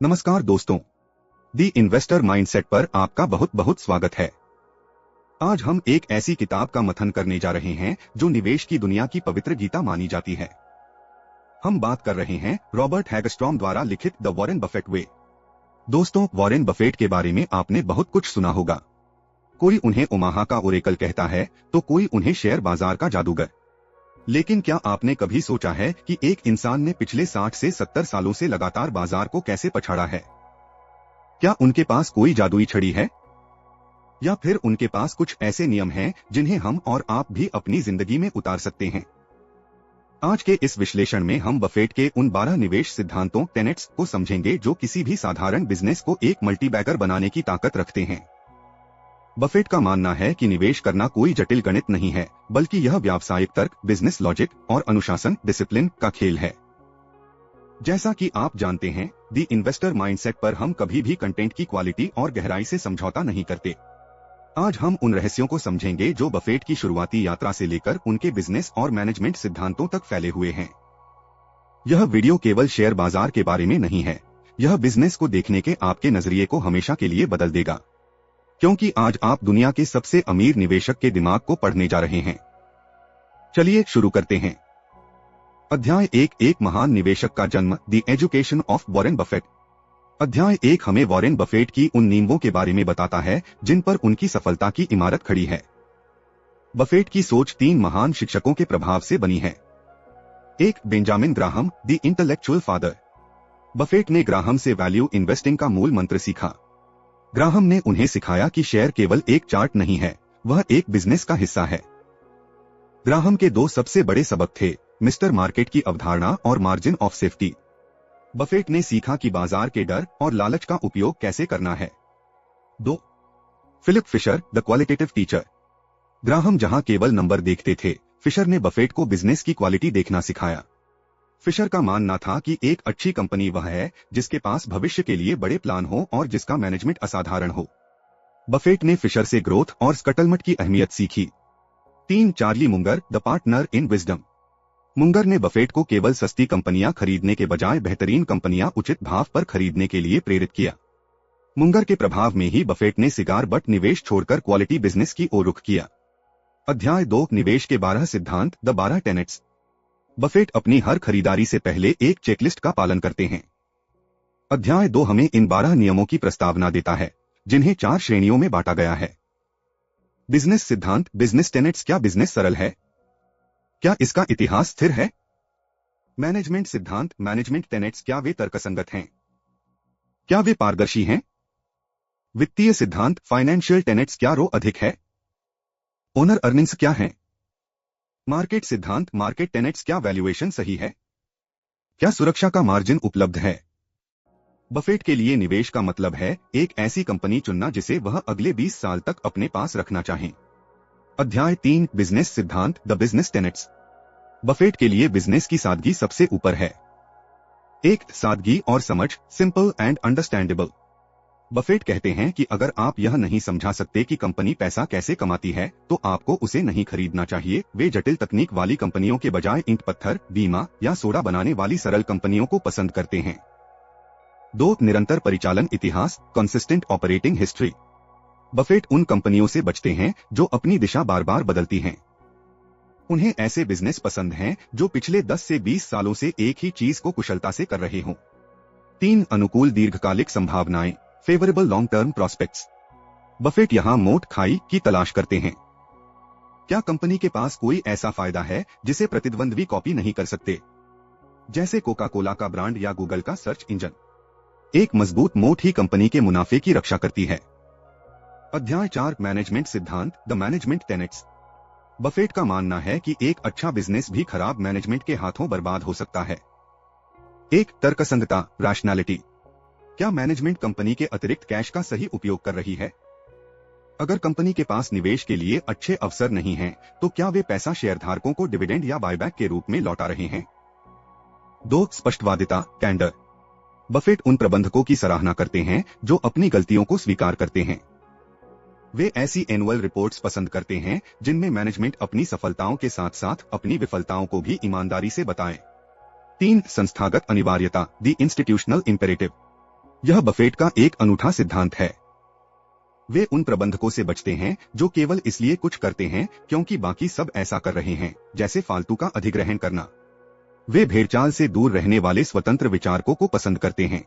नमस्कार दोस्तों, दी investor mindset पर आपका बहुत बहुत स्वागत है। आज हम एक ऐसी किताब का मंथन करने जा रहे हैं जो निवेश की दुनिया की पवित्र गीता मानी जाती है। हम बात कर रहे हैं रॉबर्ट हैगस्ट्रॉम द्वारा लिखित द वॉरेन बफेट वे। दोस्तों, वॉरेन बफेट के बारे में आपने बहुत कुछ सुना होगा। कोई उन्हें ओमाहा का ओरेकल कहता है तो कोई उन्हें शेयर बाजार का जादूगर। लेकिन क्या आपने कभी सोचा है कि एक इंसान ने पिछले 60 से 70 सालों से लगातार बाजार को कैसे पछाड़ा है? क्या उनके पास कोई जादुई छड़ी है, या फिर उनके पास कुछ ऐसे नियम हैं जिन्हें हम और आप भी अपनी जिंदगी में उतार सकते हैं? आज के इस विश्लेषण में हम बफेट के उन 12 निवेश सिद्धांतों टेनेट्स को समझेंगे जो किसी भी साधारण बिजनेस को एक मल्टीबैगर बनाने की ताकत रखते हैं। बफेट का मानना है कि निवेश करना कोई जटिल गणित नहीं है, बल्कि यह व्यावसायिक तर्क, बिजनेस लॉजिक और अनुशासन डिसिप्लिन का खेल है। जैसा कि आप जानते हैं, दी इन्वेस्टर माइंडसेट पर हम कभी भी कंटेंट की क्वालिटी और गहराई से समझौता नहीं करते। आज हम उन रहस्यों को समझेंगे जो बफेट की शुरुआती यात्रा से लेकर उनके बिजनेस और मैनेजमेंट सिद्धांतों तक फैले हुए हैं। यह वीडियो केवल शेयर बाजार के बारे में नहीं है, यह बिजनेस को देखने के आपके नजरिए को हमेशा के लिए बदल देगा, क्योंकि आज आप दुनिया के सबसे अमीर निवेशक के दिमाग को पढ़ने जा रहे हैं। चलिए शुरू करते हैं। अध्याय 1, एक महान निवेशक का जन्म, the education of Warren Buffett. अध्याय 1 हमें वॉरेन बफेट की उन नींवों के बारे में बताता है जिन पर उनकी सफलता की इमारत खड़ी है। बफेट की सोच 3 महान शिक्षकों के प्रभाव से बनी है। 1, Benjamin Graham, the intellectual father. Buffett ने ग्राहम से वैल्यू इन्वेस्टिंग का मूल मंत्र सीखा। ग्राहम ने उन्हें सिखाया कि शेयर केवल एक चार्ट नहीं है, वह एक बिजनेस का हिस्सा है। ग्राहम के 2 सबसे बड़े सबक थे, मिस्टर मार्केट की अवधारणा और मार्जिन ऑफ सेफ्टी। बफेट ने सीखा कि बाजार के डर और लालच का उपयोग कैसे करना है। 2, Philip Fisher, the qualitative teacher. Graham जहां केवल नंबर देखते थे, फिशर ने बफेट को बिजनेस की क्वालिटी देखना सिखाया। फिशर का मानना था कि एक अच्छी कंपनी वह है जिसके पास भविष्य के लिए बड़े प्लान हो और जिसका मैनेजमेंट असाधारण हो। बफेट ने फिशर से ग्रोथ और स्कटलमट की अहमियत सीखी। 3, Charlie Munger, the partner in wisdom. Munger ने बफेट को केवल सस्ती कंपनियां खरीदने के बजाय बेहतरीन कंपनियां उचित भाव पर खरीदने के लिए प्रेरित किया। मुंगर के प्रभाव में ही बफेट ने सिगार बट निवेश छोड़कर क्वालिटी बिजनेस की ओर रुख किया। अध्याय 2, निवेश के 12 सिद्धांत, द 12 टेनेट्स। बफेट अपनी हर खरीदारी से पहले एक चेकलिस्ट का पालन करते हैं। अध्याय 2 हमें इन 12 नियमों की प्रस्तावना देता है, जिन्हें 4 श्रेणियों में बांटा गया है। बिजनेस सिद्धांत, बिजनेस टेनेट्स। क्या बिजनेस सरल है? क्या इसका इतिहास स्थिर है? मैनेजमेंट सिद्धांत, मैनेजमेंट टेनेट्स। क्या वे तर्कसंगत हैं? क्या वे पारदर्शी हैं? वित्तीय सिद्धांत, फाइनेंशियल टेनेट्स। क्या रो अधिक है? ओनर अर्निंग्स क्या है? मार्केट सिद्धांत, मार्केट टेनेट्स। क्या वैल्यूएशन सही है? क्या सुरक्षा का मार्जिन उपलब्ध है? बफेट के लिए निवेश का मतलब है एक ऐसी कंपनी चुनना जिसे वह अगले 20 साल तक अपने पास रखना चाहें। अध्याय 3, बिजनेस सिद्धांत, द बिजनेस टेनेट्स। बफेट के लिए बिजनेस की सादगी सबसे ऊपर है। 1, सादगी और समझ, सिंपल एंड अंडरस्टैंडेबल। बफेट कहते हैं कि अगर आप यह नहीं समझा सकते कि कंपनी पैसा कैसे कमाती है तो आपको उसे नहीं खरीदना चाहिए। वे जटिल तकनीक वाली कंपनियों के बजाय ईंट पत्थर, बीमा या सोडा बनाने वाली सरल कंपनियों को पसंद करते हैं। 2, निरंतर परिचालन इतिहास, कंसिस्टेंट ऑपरेटिंग हिस्ट्री। बफेट उन कंपनियों से बचते हैं जो अपनी दिशा बार बार बदलती हैं। उन्हें ऐसे बिजनेस पसंद हैं जो पिछले 10 से 20 सालों से एक ही चीज को कुशलता से कर रहे हों। 3, अनुकूल दीर्घकालिक संभावनाएं, favourable long term prospects. Buffett यहां मोट खाई की तलाश करते हैं। क्या कंपनी के पास कोई ऐसा फायदा है जिसे प्रतिद्वंद्वी कॉपी नहीं कर सकते, जैसे कोका कोला का ब्रांड या गूगल का सर्च इंजन? एक मजबूत मोट ही कंपनी के मुनाफे की रक्षा करती है। अध्याय 4, मैनेजमेंट सिद्धांत, द मैनेजमेंट टेनेट्स। बफेट का मानना है कि एक अच्छा बिजनेस भी खराब मैनेजमेंट के हाथों बर्बाद हो सकता है। 1, तर्कसंगता, रैशनैलिटी। क्या मैनेजमेंट कंपनी के अतिरिक्त कैश का सही उपयोग कर रही है? अगर कंपनी के पास निवेश के लिए अच्छे अवसर नहीं हैं, तो क्या वे पैसा शेयरधारकों को डिविडेंड या बायबैक के रूप में लौटा रहे हैं? 2, स्पष्टवादिता, कैंडर। बफेट उन प्रबंधकों की सराहना करते हैं जो अपनी गलतियों को स्वीकार करते हैं। वे ऐसी एनुअल रिपोर्ट्स पसंद करते हैं जिनमें मैनेजमेंट अपनी सफलताओं के साथ साथ अपनी विफलताओं को भी ईमानदारी से बताए। 3, संस्थागत अनिवार्यता, द इंस्टीट्यूशनल इंपेरेटिव। यह बफेट का एक अनूठा सिद्धांत है। वे उन प्रबंधकों से बचते हैं जो केवल इसलिए कुछ करते हैं क्योंकि बाकी सब ऐसा कर रहे हैं, जैसे फालतू का अधिग्रहण करना। वे भेड़चाल से दूर रहने वाले स्वतंत्र विचारकों को पसंद करते हैं।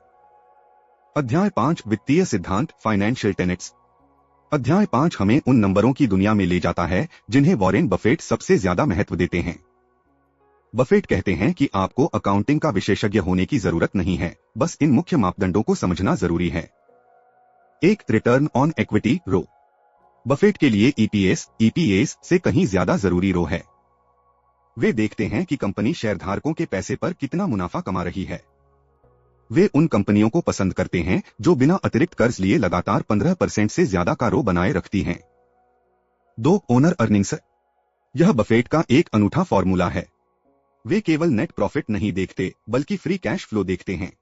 अध्याय 5 वित्तीय सिद्धांत फाइनेंशियल टेनेट्स। अध्याय 5 हमें उन नंबरों की दुनिया में ले जाता है जिन्हें वॉरेन बफेट सबसे ज्यादा महत्व देते हैं। बफेट कहते हैं कि आपको अकाउंटिंग का विशेषज्ञ होने की जरूरत नहीं है, बस इन मुख्य मापदंडों को समझना जरूरी है। एक, return on equity ROE. Buffett के लिए ईपीएस से कहीं ज्यादा जरूरी रो है। वे देखते हैं कि कंपनी शेयरधारकों के पैसे पर कितना मुनाफा कमा रही है। वे उन कंपनियों को पसंद करते हैं जो बिना अतिरिक्त कर्ज लिए लगातार 15% से ज्यादा का रो बनाए रखती हैं। 2, ओनर अर्निंग्स। यह बफेट का एक अनूठा फॉर्मूला है। वे केवल नेट प्रॉफिट नहीं देखते बल्कि फ्री कैश फ्लो देखते हैं,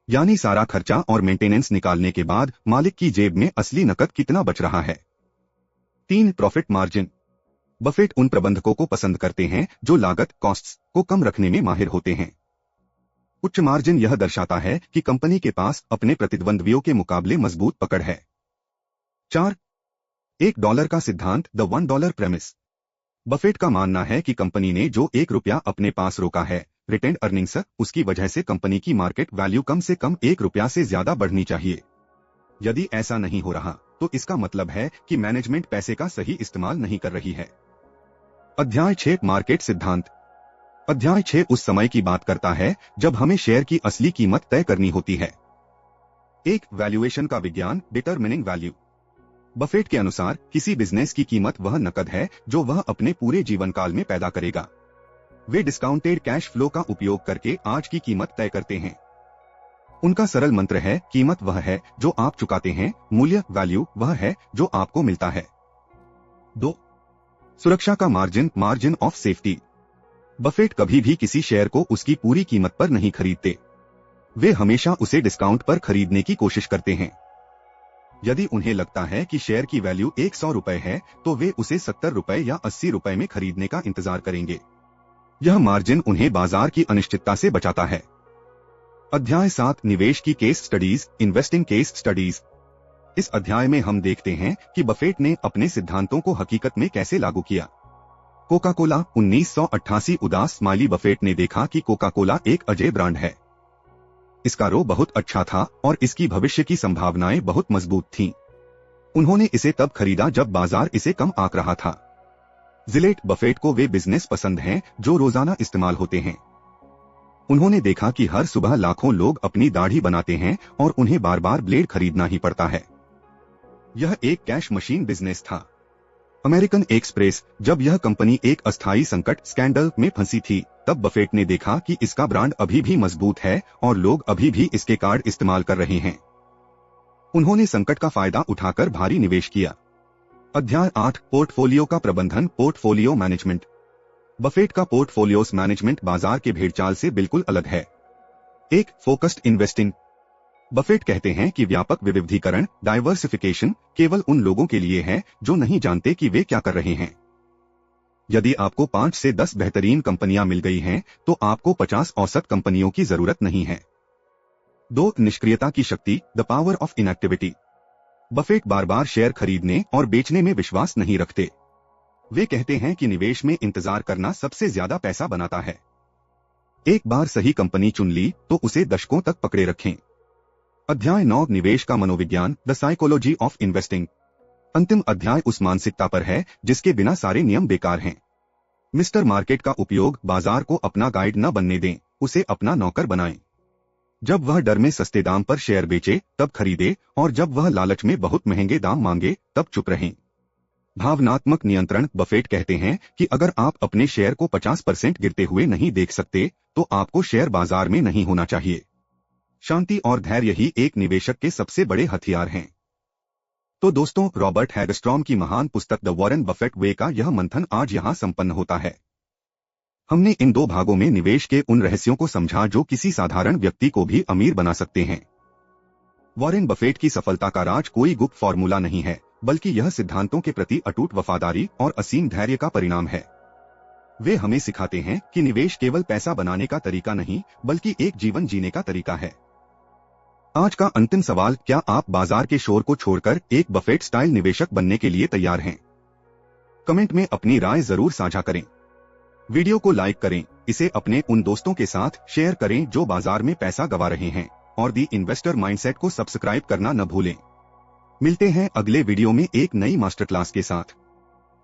यानी सारा खर्चा और मेंटेनेंस निकालने के बाद मालिक की जेब में असली नकद कितना बच रहा है। 3, प्रॉफिट मार्जिन। बफेट उन प्रबंधकों को पसंद करते हैं जो लागत कॉस्ट्स को कम रखने में माहिर होते हैं। उच्च मार्जिन यह दर्शाता है कि कंपनी के पास अपने प्रतिद्वंद्वियों के मुकाबले मजबूत पकड़ है। 4, $1 का सिद्धांत द $1 प्रेमिस। बफेट का मानना है कि कंपनी ने जो ₹1 अपने पास रोका है, रिटेंड अर्निंग्स, उसकी वजह से कंपनी की मार्केट वैल्यू कम से कम ₹1 से ज्यादा बढ़नी चाहिए। यदि ऐसा नहीं हो रहा तो इसका मतलब है कि मैनेजमेंट पैसे का सही इस्तेमाल नहीं कर रही है। अध्याय 6 मार्केट सिद्धांत। अध्याय 6 उस समय की बात करता है जब हमें शेयर की असली कीमत तय करनी होती है। 1, वैल्यूएशन का विज्ञान, डिटरमिनिंग वैल्यू। बफेट के अनुसार किसी बिजनेस की कीमत वह नकद है जो वह अपने पूरे जीवन काल में पैदा करेगा। वे डिस्काउंटेड कैश फ्लो का उपयोग करके आज की कीमत तय करते हैं। उनका सरल मंत्र है, कीमत वह है जो आप चुकाते हैं, मूल्य वैल्यू वह है जो आपको मिलता है। 2, सुरक्षा का margin, margin of safety. Buffett कभी भी किसी शेयर को उसकी पूरी कीमत पर नहीं खरीदते। वे हमेशा उसे डिस्काउंट पर खरीदने की कोशिश करते हैं। यदि उन्हें लगता है कि शेयर की वैल्यू ₹100 है तो वे उसे ₹70 या ₹80 में खरीदने का इंतजार करेंगे। यह मार्जिन उन्हें बाजार की अनिश्चितता से बचाता है। अध्याय 7 निवेश की case studies, investing case studies. इस अध्याय में हम देखते हैं कि बफेट ने अपने सिद्धांतों को हकीकत में कैसे लागू किया। कोका कोला 1988 उदास स्माइली। बफेट ने देखा कि कोका कोला एक अजेय ब्रांड है। इसका रो बहुत अच्छा था और इसकी भविष्य की संभावनाएं बहुत मजबूत थीं। उन्होंने इसे तब खरीदा जब बाजार इसे कम आंक रहा था। जिलेट बफेट को वे बिजनेस पसंद हैं जो रोजाना इस्तेमाल होते हैं। उन्होंने देखा कि हर सुबह लाखों लोग अपनी दाढ़ी बनाते हैं और उन्हें बार बार ब्लेड खरीदना ही पड़ता है। यह एक कैश मशीन बिजनेस था। अमेरिकन एक्सप्रेस, जब यह कंपनी एक अस्थायी संकट स्कैंडल में फंसी थी, तब बफेट ने देखा कि इसका ब्रांड अभी भी मजबूत है और लोग अभी भी इसके कार्ड इस्तेमाल कर रहे हैं। उन्होंने संकट का फायदा उठाकर भारी निवेश किया। अध्याय 8 पोर्टफोलियो का प्रबंधन, पोर्टफोलियो मैनेजमेंट। बफेट का पोर्टफोलियोस मैनेजमेंट बाजार के भेड़चाल से बिल्कुल अलग है। 1, फोकस्ड इन्वेस्टिंग। बफेट कहते हैं कि व्यापक विविधीकरण, डाइवर्सिफिकेशन, केवल उन लोगों के लिए है जो नहीं जानते कि वे क्या कर रहे हैं। यदि आपको 5 से 10 बेहतरीन कंपनियां मिल गई हैं, तो आपको 50 औसत कंपनियों की जरूरत नहीं है। 2, निष्क्रियता की शक्ति, the power of inactivity. Buffett bar bar share खरीदने और बेचने में विश्वास नहीं रखते। वे कहते हैं कि निवेश में इंतजार करना सबसे ज्यादा पैसा बनाता है। एक बार सही कंपनी चुन ली तो उसे दशकों तक पकड़े रखें। अध्याय 9 निवेश का मनोविज्ञान, द साइकोलॉजी ऑफ इन्वेस्टिंग। अंतिम अध्याय उस मानसिकता पर है जिसके बिना सारे नियम बेकार हैं। मिस्टर मार्केट का उपयोग, बाजार को अपना गाइड न बनने दें, उसे अपना नौकर बनाएं। जब वह डर में सस्ते दाम पर शेयर बेचे तब खरीदे, और जब वह लालच में बहुत महंगे दाम मांगे तब चुप रहें। भावनात्मक नियंत्रण। बफेट कहते हैं कि अगर आप अपने शेयर को 50% गिरते हुए नहीं देख सकते तो आपको शेयर बाजार में नहीं होना चाहिए। शांति और धैर्य ही एक निवेशक के सबसे बड़े हथियार हैं। तो दोस्तों, रॉबर्ट हैगस्ट्रॉम की महान पुस्तक द वॉरेन बफेट वे का यह मंथन आज यहाँ संपन्न होता है। हमने इन 2 भागों में निवेश के उन रहस्यों को समझा जो किसी साधारण व्यक्ति को भी अमीर बना सकते हैं। वॉरेन बफेट की सफलता का राज कोई गुप्त फॉर्मूला नहीं है, बल्कि यह सिद्धांतों के प्रति अटूट वफादारी और असीम धैर्य का परिणाम है। वे हमें सिखाते हैं कि निवेश केवल पैसा बनाने का तरीका नहीं, बल्कि एक जीवन जीने का तरीका है। आज का अंतिम सवाल, क्या आप बाजार के शोर को छोड़कर एक बफेट स्टाइल निवेशक बनने के लिए तैयार हैं? कमेंट में अपनी राय जरूर साझा करें। वीडियो को लाइक करें, इसे अपने उन दोस्तों के साथ शेयर करें जो बाजार में पैसा गंवा रहे हैं, और दी इन्वेस्टर माइंडसेट को सब्सक्राइब करना न भूलें। मिलते हैं अगले वीडियो में एक नई मास्टर क्लास के साथ।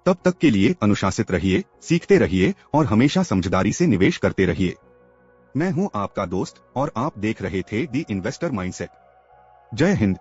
तब तक के लिए अनुशासित रहिए, सीखते रहिए और हमेशा समझदारी से निवेश करते रहिए। मैं हूं आपका दोस्त और आप देख रहे थे दी इन्वेस्टर माइंडसेट। जय हिंद।